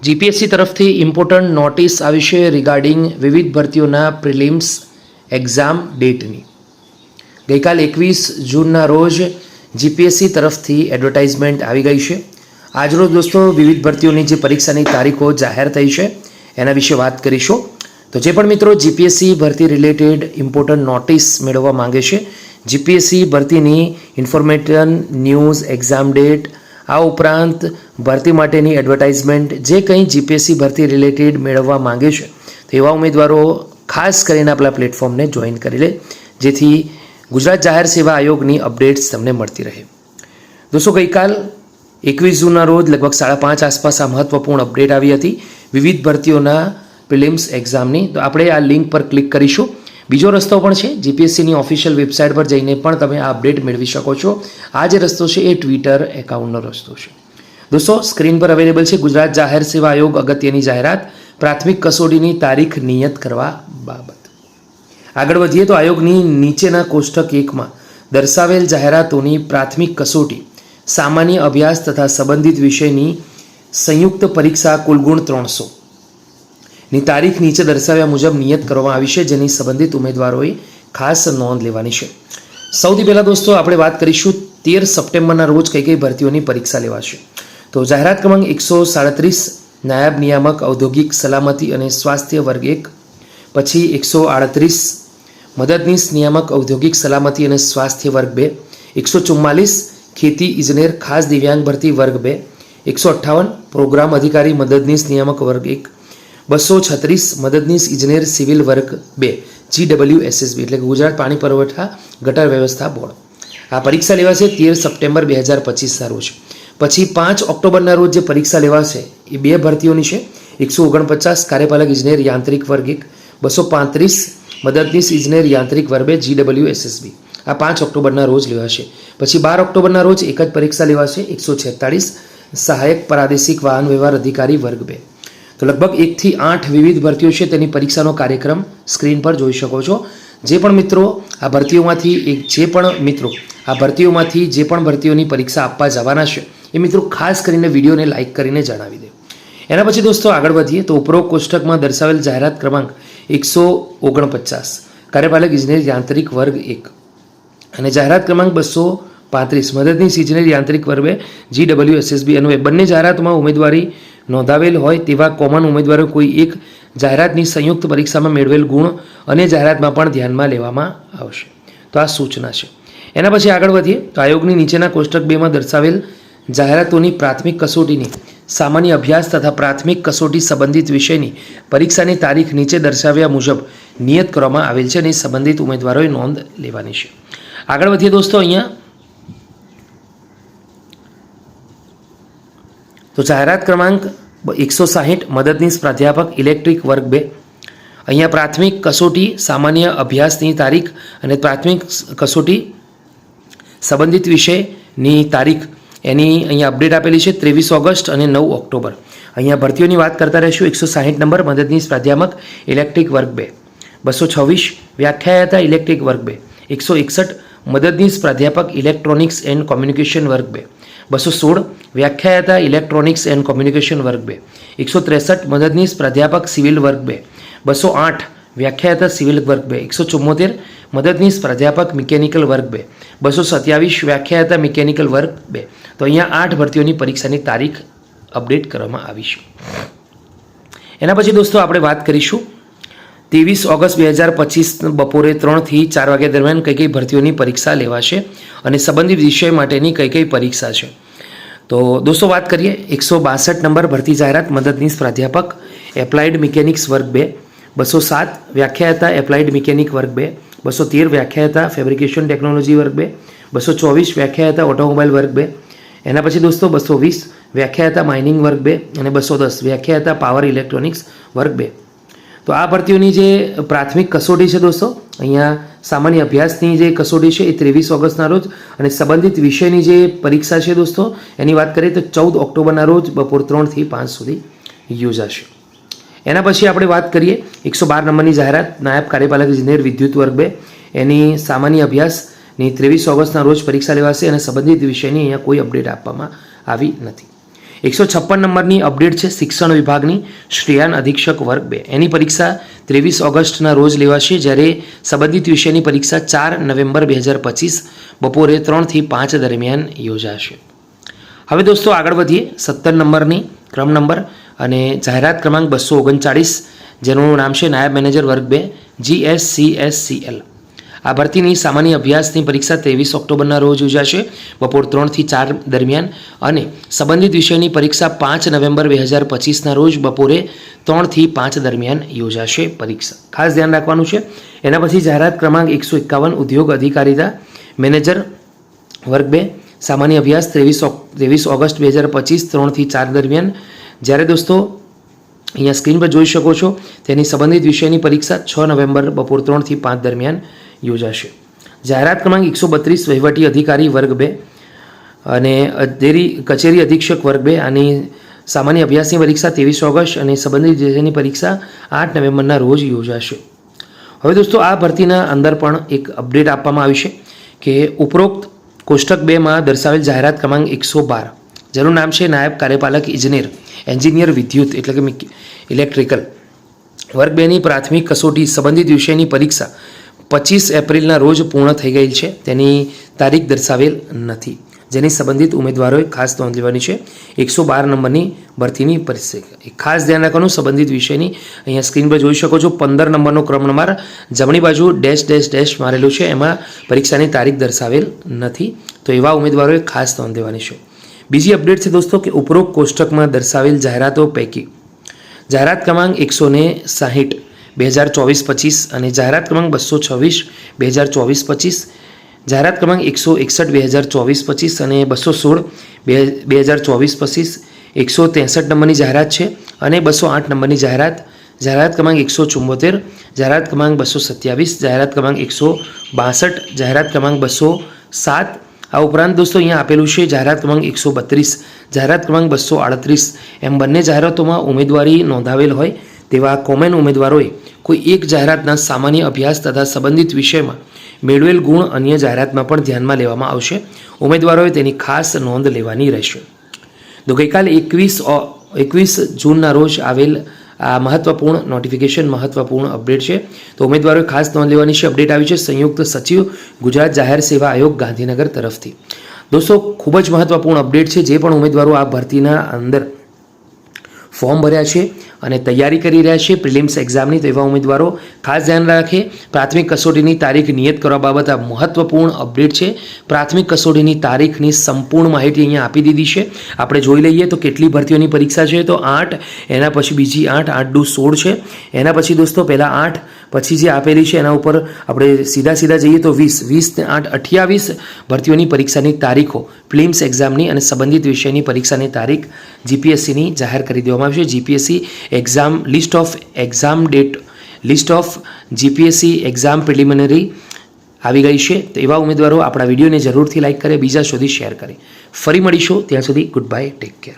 GPSC તરફથી important notice આવી છે રિગાર્ડિંગ વિવિધ ભરતીઓના પ્રિલિમ્સ એક્ઝામ ડેટની. ગઈકાલ 21 જૂનના રોજ જીપીએસસી તરફથી એડવર્ટાઇઝમેન્ટ આવી ગઈ છે. આજરોજ દોસ્તો વિવિધ ભરતીઓની જે પરીક્ષાની તારીખો જાહેર થઈ છે એના વિશે વાત કરીશું. તો જે પણ મિત્રો જીપીએસસી ભરતી રિલેટેડ ઇમ્પોર્ટન્ટ નોટિસ મેળવવા માંગે છે, જીપીએસસી ભરતીની ઇન્ફોર્મેશન, ન્યૂઝ, એક્ઝામ ડેટ, આ ઉપરાંત ભરતી માટેની એડવર્ટાઇઝમેન્ટ જે કંઈ જીપીએસસી ભરતી રિલેટેડ મેળવવા માંગે છે તો એવા ઉમેદવારો ખાસ કરીને આપણા પ્લેટફોર્મને જોઈન કરી લે, જેથી ગુજરાત જાહેર સેવા આયોગની અપડેટ્સ તમને મળતી રહે. દોસ્તો ગઈકાલ 21 જૂનના રોજ લગભગ 5:30 આસપાસ આ મહત્વપૂર્ણ અપડેટ આવી હતી વિવિધ ભરતીઓના પ્રિલિમ્સ એક્ઝામની. તો આપણે આ લિંક પર ક્લિક કરીશું. બીજો રસ્તો પણ છે, જીપીએસસીની ઓફિશિયલ વેબસાઇટ પર જઈને પણ તમે આ અપડેટ મેળવી શકો છો. આ જે રસ્તો છે એ ટ્વિટર એકાઉન્ટનો રસ્તો છે. દોસ્તો સ્ક્રીન પર અવેલેબલ છે ગુજરાત જાહેર સેવા આયોગ અગત્યની જાહેરાત, પ્રાથમિક કસોટીની તારીખ નિયત કરવા બાબત. આગળ વધીએ તો આયોગની નીચેના કોષ્ટક 1માં દર્શાવેલ જાહેરાતોની પ્રાથમિક કસોટી સામાન્ય અભ્યાસ તથા સંબંધિત વિષયની સંયુક્ત પરીક્ષા કુલ ગુણ 300 ની તારીખ નીચે દર્શાવ્યા મુજબ નિયત કરવામાં આવી છે, જેની સંબંધિત ઉમેદવારોએ ખાસ નોંધ લેવાની છે. સૌથી પહેલાં દોસ્તો આપણે વાત કરીશું 13 સપ્ટેમ્બરના રોજ કઈ કઈ ભરતીઓની પરીક્ષા લેવાશે. તો જાહેરાત ક્રમાંક 137 નાયબ નિયામક ઔદ્યોગિક સલામતી અને સ્વાસ્થ્ય વર્ગ 1, પછી 138 મદદનીશ નિયામક ઔદ્યોગિક સલામતી અને સ્વાસ્થ્ય વર્ગ 2, 144 ખેતી ઇજનેર ખાસ દિવ્યાંગ ભરતી વર્ગ 2, 158 પ્રોગ્રામ અધિકારી મદદનીશ નિયામક વર્ગ 1, 236 મદદનીશ ઇજનેર સિવિલ વર્ગ 2 GWSSB એટલે કે ગુજરાત પાણી પુરવઠા ગટર વ્યવસ્થા બોર્ડ. આ પરીક્ષા લેવાશે 13 સપ્ટેમ્બર 2025ના રોજ. પછી 5 ઓક્ટોબરના રોજ જે પરીક્ષા લેવાશે એ બે ભરતીઓની છે. 149 કાર્યપાલક ઇજનેર યાંત્રિક વર્ગ 1, 235 મદદનીશ ઇજનેર યાંત્રિક વર્ગ 2 GWSSB. આ 5 ઓક્ટોબરના રોજ લેવાશે. પછી 12 ઓક્ટોબરના રોજ એક જ પરીક્ષા લેવાશે 146 સહાયક પ્રાદેશિક વાહન વ્યવહાર અધિકારી વર્ગ 2. તો લગભગ 1 થી 8 વિવિધ ભરતીઓ છે, તેની પરીક્ષાનો કાર્યક્રમ સ્ક્રીન પર જોઈ શકો છો. જે પણ મિત્રો આ ભરતીઓની પરીક્ષા આપવા જવાના છે એ મિત્રો ખાસ કરીને વિડીયોને લાઇક કરીને જણાવી દે. એના પછી દોસ્તો આગળ વધીએ તો ઉપરોક્ત કોષ્ટકમાં દર્શાવેલ જાહેરાત ક્રમાંક 149 કાર્યપાલક ઇજનેર યાંત્રિક વર્ગ 1 અને જાહેરાત ક્રમાંક 235 મદદનીશ ઇજનેર યાંત્રિક વર્ગ 2 GWSSB અન્વયે બંને જાહેરાતમાં ઉમેદવારી નોંધાવેલ હોય તેવા કોમન ઉમેદવારો કોઈ એક જાહેરાતની સંયુક્ત પરીક્ષામાં મેળવેલ ગુણ અને જાહેરાતમાં પણ ધ્યાનમાં લેવામાં આવશે. તો આ સૂચના છે. એના પછી આગળ વધીએ તો આયોગની નીચેના કોષ્ટક 2માં દર્શાવેલ જાહેરાતોની પ્રાથમિક કસોટીની સામાન્ય અભ્યાસ તથા પ્રાથમિક કસોટી સંબંધિત વિષયની પરીક્ષાની તારીખ નીચે દર્શાવ્યા મુજબ નિયત કરવામાં આવેલ છે અને સંબંધિત ઉમેદવારોએ નોંધ લેવાની છે. આગળ વધીએ દોસ્તો અહીંયા તો જાહેરાત ક્રમાંક 160 મદદનીશ પ્રાધ્યાપક ઇલેક્ટ્રિક વર્ગ 2. અહીંયા પ્રાથમિક કસોટી સામાન્ય અભ્યાસની તારીખ અને પ્રાથમિક કસોટી સંબંધિત વિષયની તારીખ એની અહીંયા અપડેટ આપેલી છે 23 ઓગસ્ટ અને 9 ઓક્ટોબર. અહીંયા ભરતીઓની વાત કરતા રહીશું. 160 નંબર મદદનીશ પ્રાધ્યાપક ઇલેક્ટ્રિક વર્ગ 2, 226 વ્યાખ્યાયતા ઇલેક્ટ્રિક વર્ગ 2, 161 મદદનીશ પ્રાધ્યાપક ઇલેક્ટ્રોનિક્સ એન્ડ કોમ્યુનિકેશન વર્ગ 2, 216 વ્યાખ્યાયતા ઇલેક્ટ્રોનિક્સ એન્ડ કોમ્યુનિકેશન વર્ગ 2, 163 મદદનીશ પ્રાધ્યાપક સિવિલ વર્ગ 2, 208 વ્યાખ્યાયતા સિવિલ વર્ગ 2, 174 મદદનીશ પ્રાધ્યાપક મિકેનિકલ વર્ગ 2, 227 વ્યાખ્યાયતા મિકેનિકલ વર્ગ 2. તો અહીંયા 8 ભરતીઓની પરીક્ષાની તારીખ અપડેટ કરવામાં આવી છે. એના પછી દોસ્તો આપણે વાત કરીશું 23 ઓગસ્ટ 2025 બપોરે 3 થી 4 વાગ્યા દરમિયાન કઈ કઈ ભરતીઓની પરીક્ષા લેવાશે અને સંબંધિત વિષય માટેની કઈ કઈ પરીક્ષા છે. તો દોસ્તો વાત કરીએ 162 નંબર ભરતી જાહેરાત મદદનીશ પ્રાધ્યાપક એપ્લાઇડ મિકેનિક્સ વર્ગ 2, 207 વ્યાખ્યાયતા એપ્લાઇડ મિકેનિક વર્ગ 2, 213 વ્યાખ્યાયતા ફેબ્રિકેશન ટેકનોલોજી વર્ગ 2, 224 વ્યાખ્યાયતા ઓટોમોબાઈલ વર્ગ 2. એના પછી દોસ્તો 220 વ્યાખ્યાયતા માઇનિંગ વર્ગ 2 અને 210 વ્યાખ્યાયતા પાવર ઇલેક્ટ્રોનિક્સ વર્ગ 2. તો આ ભરતીઓની જે પ્રાથમિક કસોટી છે દોસ્તો, અહીંયા સામાન્ય અભ્યાસની જે કસોટી છે એ 23 ઓગસ્ટના રોજ અને સંબંધિત વિષયની જે પરીક્ષા છે દોસ્તો એની વાત કરીએ તો 14 ઓક્ટોબરના રોજ બપોર 3 થી 5 સુધી યોજાશે. એના પછી આપણે વાત કરીએ 112 નંબરની જાહેરાત નાયબ કાર્યપાલક ઇજનેર વિદ્યુત વર્ગ 2 એની સામાન્ય અભ્યાસની 23 ઓગસ્ટના રોજ પરીક્ષા લેવાશે અને સંબંધિત વિષયની અહીંયા કોઈ અપડેટ આપવામાં આવી નથી. 156 નંબરની અપડેટ છે શિક્ષણ વિભાગની શ્રેયાન અધિક્ષક વર્ગ 2. એની પરીક્ષા 23 ઓગસ્ટના રોજ લેવાશે, જ્યારે સંબંધિત વિષયની પરીક્ષા 4 નવેમ્બર 2025 બપોરે 3 થી 5 દરમિયાન યોજાશે. હવે દોસ્તો આગળ વધીએ 17 નંબરની ક્રમ નંબર અને જાહેરાત ક્રમાંક 239, જેનું નામ છે નાયબ મેનેજર વર્ગ 2 GSCSCL. આ ભરતીની સામાન્ય અભ્યાસની પરીક્ષા 23 ઓક્ટોબરના રોજ યોજાશે બપોર 3 થી 4 દરમિયાન, અને સંબંધિત વિષયની પરીક્ષા 5 નવેમ્બર 2025ના રોજ બપોરે 3 થી 5 દરમિયાન યોજાશે પરીક્ષા. ખાસ ધ્યાન રાખવાનું છે. એના પછી જાહેરાત ક્રમાંક 151 ઉદ્યોગ અધિકારીતા મેનેજર વર્ગ 2 સામાન્ય અભ્યાસ 23 ઓગસ્ટ 2025 3 થી 4 દરમિયાન, જ્યારે દોસ્તો અહીંયા સ્ક્રીન પર જોઈ શકો છો તેની સંબંધિત વિષયની પરીક્ષા 6 નવેમ્બર બપોર 3 થી 5 દરમિયાન યોજાશે. જાહેરાત ક્રમાંક 132 વહીવટી અધિકારી વર્ગ 2 અને કચેરી અધિક્ષક વર્ગ 2, આની સામાન્ય અભ્યાસની પરીક્ષા 23 ઓગસ્ટ અને સંબંધિત વિષયની પરીક્ષા 8 નવેમ્બરના રોજ યોજાશે. હવે દોસ્તો આ ભરતીના અંદર પણ એક અપડેટ આપવામાં આવી છે કે ઉપરોક્ત કોષ્ટક 2માં દર્શાવેલ જાહેરાત ક્રમાંક 112, જેનું નામ છે નાયબ કાર્યપાલક એન્જિનિયર વિદ્યુત એટલે કે ઇલેક્ટ્રિકલ વર્ગ 2ની પ્રાથમિક કસોટી સંબંધિત વિષયની પરીક્ષા 25 એપ્રિલના રોજ પૂર્ણ થઈ ગઈ છે. તેની તારીખ દર્શાવેલ નથી, જેની સંબંધિત ઉમેદવારોએ ખાસ નોંધ લેવાની છે. 112 નંબરની ભરતીની પરીક્ષા ખાસ ધ્યાન રાખવાનું. સંબંધિત વિષયની અહીંયા સ્ક્રીન પર જોઈ શકો છો 15 નંબરનો ક્રમ નંબર જમણી બાજુ ડેશ ડેશ ડેશ મારેલું છે, એમાં પરીક્ષાની તારીખ દર્શાવેલ નથી, તો એવા ઉમેદવારોએ ખાસ નોંધ લેવાની છે. બીજી અપડેટ છે દોસ્તો કે ઉપરોક્ત કોષ્ટકમાં દર્શાવેલ જાહેરાતો પૈકી જાહેરાત ક્રમાંક 160 2024-25 અને જાહેરાત ક્રમાંક 226 2024-25, જાહેરાત ક્રમાંક 161 2024-25 અને 216 2024-25, 163 નંબરની જાહેરાત છે અને 208 નંબરની જાહેરાત ક્રમાંક 174, જાહેરાત ક્રમાંક 227, જાહેરાત ક્રમાંક 162, જાહેરાત ક્રમાંક 207. આ ઉપરાંત દોસ્તો અહીંયા આપેલું છે જાહેરાત ક્રમાંક 132, જાહેરાત ક્રમાંક 238. એમ બંને જાહેરાતોમાં ઉમેદવારી નોંધાવેલ હોય તેવા કોમન ઉમેદવારોએ કોઈ એક જાહેરાતના સામાન્ય અભ્યાસ તથા સંબંધિત વિષયમાં મેળવેલ ગુણ અન્ય જાહેરાતમાં પણ ધ્યાનમાં લેવામાં આવશે. ઉમેદવારોએ તેની ખાસ નોંધ લેવાની રહેશે. તો ગઈકાલે 21 જૂનના રોજ આવેલ આ મહત્વપૂર્ણ નોટિફિકેશન, મહત્વપૂર્ણ અપડેટ છે, તો ઉમેદવારોએ ખાસ નોંધ લેવાની છે. અપડેટ આવી છે સંયુક્ત સચિવ ગુજરાત જાહેર સેવા આયોગ ગાંધીનગર તરફથી. દોસ્તો ખૂબ જ મહત્વપૂર્ણ અપડેટ છે. જે પણ ઉમેદવારો આ ભરતીના અંદર ફોર્મ ભર્યા છે અને તૈયારી કરી રહ્યા છે પ્રિલિમ્સ એક્ઝામની, તો એવા ઉમેદવારો ખાસ ધ્યાન રાખે. પ્રાથમિક કસોટીની તારીખ નિયત કરવા બાબત આ મહત્વપૂર્ણ અપડેટ છે. પ્રાથમિક કસોટીની તારીખની સંપૂર્ણ માહિતી અહીંયા આપી દીધી છે. આપણે જોઈ લઈએ તો કેટલી ભરતીઓની પરીક્ષા છે, તો 8, એના પછી બીજી 8, 8 દુ 16 છે. એના પછી દોસ્તો પહેલાં 8, પછી જે આપેલી છે એના ઉપર આપણે સીધા જઈએ તો 20, 20 ને 8 28 ભરતીઓની પરીક્ષાની તારીખો પ્રિલિમ્સ એક્ઝામની અને સંબંધિત વિષયની પરીક્ષાની તારીખ જીપીએસસીની જાહેર કરી દેવામાં આવી છે. GPSC exam list of GPSC exam preliminary આવી ગઈ છે. તો એવા ઉમેદવારો આપણા વિડીયોને જરૂરથી લાઇક કરે, બીજા સુધી શેર કરે. ફરી મળીશું, ત્યાં સુધી ગુડ બાય, ટેક કેર.